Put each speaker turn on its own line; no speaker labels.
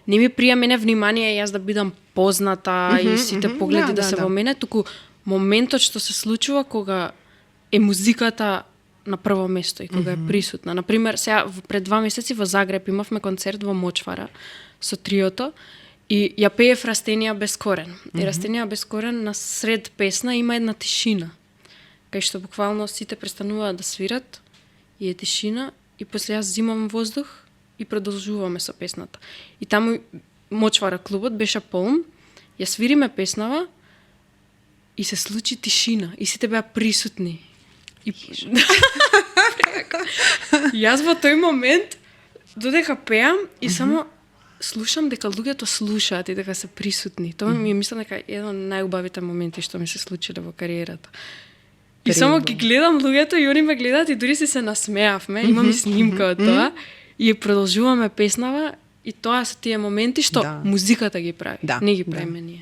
не ми прија мене внимание јас да бидам позната и сите погледи да се во мене, туку моментот што се случува кога е музиката на прво место и кога е присутна. Например, сега пред 2 месеци во Загреб имавме концерт во Мочвара со триото и ја пеев Растенија без корен. И Растенија без корен на сред песна има една тишина, кај што буквално сите престануваат да свират и е тишина и после јас зимам воздух и продолжуваме со песната. И таму Мочвара клубот беше полн, ја свириме песнава и се случи тишина и сите беа присутни. И јас во тој момент додека пеам и само слушам дека луѓето слушаат и дека се присутни. Тоа ми мислам дека е еден од најубавите моменти што ми се случиле во кариерата. И само ги гледам луѓето и они ме гледаат и дури се насмеавме, имам и снимка од тоа и продолжуваме песнава и тоа се тие моменти што музиката ги прави, не ги правиме ние.